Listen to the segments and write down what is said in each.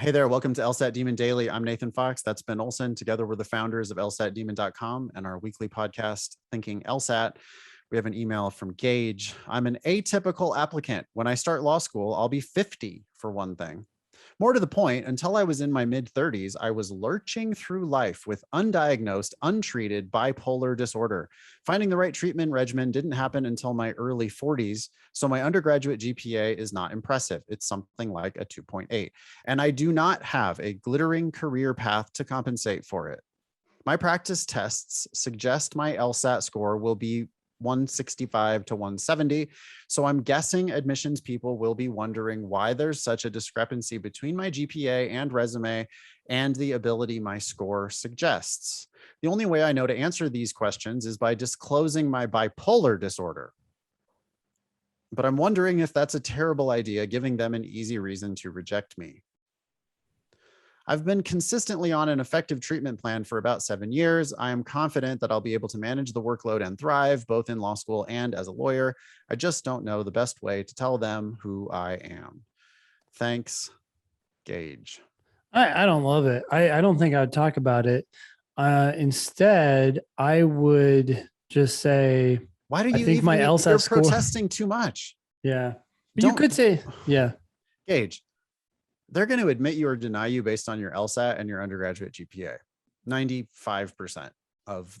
Hey there, welcome to LSAT Demon Daily. I'm Nathan Fox. That's Ben Olson. Together, we're the founders of LSATdemon.com and our weekly podcast, Thinking LSAT. We have an email from Gage. I'm an atypical applicant. When I start law school, I'll be 50 for one thing. More to the point, until I was in my mid-30s, I was lurching through life with undiagnosed, untreated bipolar disorder. Finding the right treatment regimen didn't happen until my early 40s, so my undergraduate GPA is not impressive. It's something like a 2.8, and I do not have a glittering career path to compensate for it. My practice tests suggest my LSAT score will be 165 to 170. So I'm guessing admissions people will be wondering why there's such a discrepancy between my GPA and resume and the ability my score suggests. The only way I know to answer these questions is by disclosing my bipolar disorder. But I'm wondering if that's a terrible idea, giving them an easy reason to reject me. I've been consistently on an effective treatment plan for about 7 years. I am confident that I'll be able to manage the workload and thrive, both in law school and as a lawyer. I just don't know the best way to tell them who I am. Thanks, Gage. I don't love it. I don't think I would talk about it. Instead, I would just say, why do I you think even my LSAT you're score. protesting too much? Yeah. But you could say, yeah. Gage, they're going to admit you or deny you based on your LSAT and your undergraduate GPA. 95% of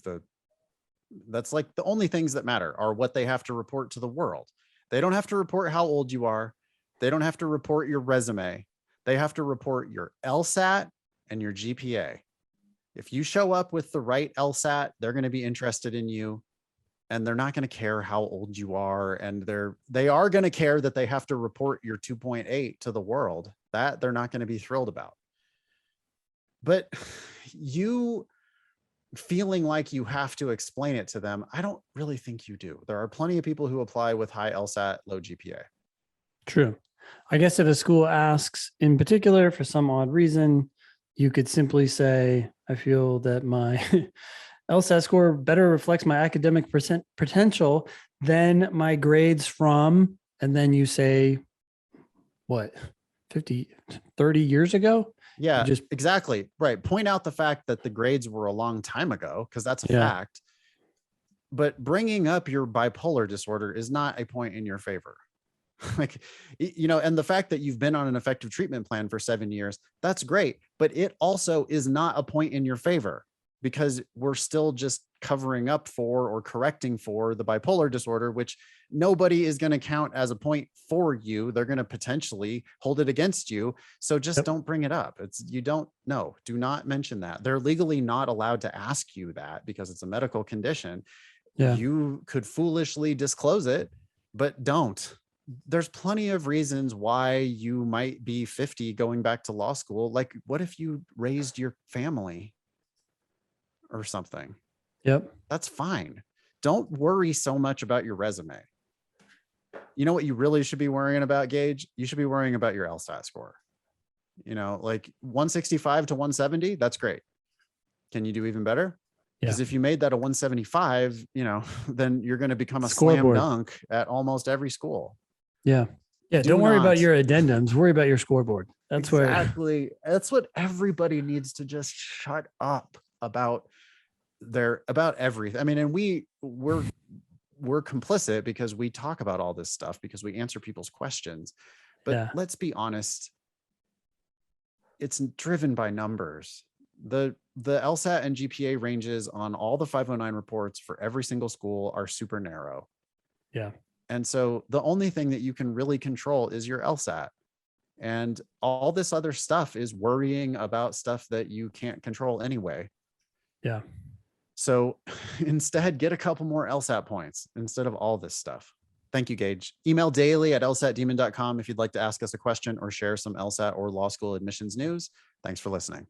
that's like the only things that matter are what they have to report to the world. They don't have to report how old you are. They don't have to report your resume. They have to report your LSAT and your GPA. If you show up with the right LSAT, they're going to be interested in you. And they're not going to care how old you are. And they are going to care that they have to report your 2.8 to the world. That they're not going to be thrilled about. But you feeling like you have to explain it to them, I don't really think you do. There are plenty of people who apply with high LSAT, low GPA. True. I guess if a school asks in particular for some odd reason, you could simply say, I feel that my LSAT score better reflects my academic potential than my grades from, and then you say, what, 30 years ago? Yeah, exactly. Right. Point out the fact that the grades were a long time ago, because that's a fact. But bringing up your bipolar disorder is not a point in your favor. Like, and the fact that you've been on an effective treatment plan for 7 years, that's great. But it also is not a point in your favor, because we're still just covering up for or correcting for the bipolar disorder, which nobody is going to count as a point for you. They're going to potentially hold it against you. So just don't bring it up. You don't know. Do not mention that. They're legally not allowed to ask you that because it's a medical condition. Yeah. You could foolishly disclose it, but don't. There's plenty of reasons why you might be 50 going back to law school. Like, what if you raised your family or something? Yep. That's fine. Don't worry so much about your resume. You know what you really should be worrying about, Gage? You should be worrying about your LSAT score. Like 165 to 170, that's great. Can you do even better? Because if you made that a 175, then you're going to become a slam dunk at almost every school. Yeah. Yeah. Don't worry about your addendums. Worry about your scoreboard. That's exactly. That's what everybody needs to just shut up about everything. I mean, and we're complicit because we talk about all this stuff because we answer people's questions. But let's be honest, it's driven by numbers. The LSAT and GPA ranges on all the 509 reports for every single school are super narrow. Yeah. And so the only thing that you can really control is your LSAT. And all this other stuff is worrying about stuff that you can't control anyway. Yeah. So instead, get a couple more LSAT points instead of all this stuff. Thank you, Gage. Email daily@lsatdemon.com if you'd like to ask us a question or share some LSAT or law school admissions news. Thanks for listening.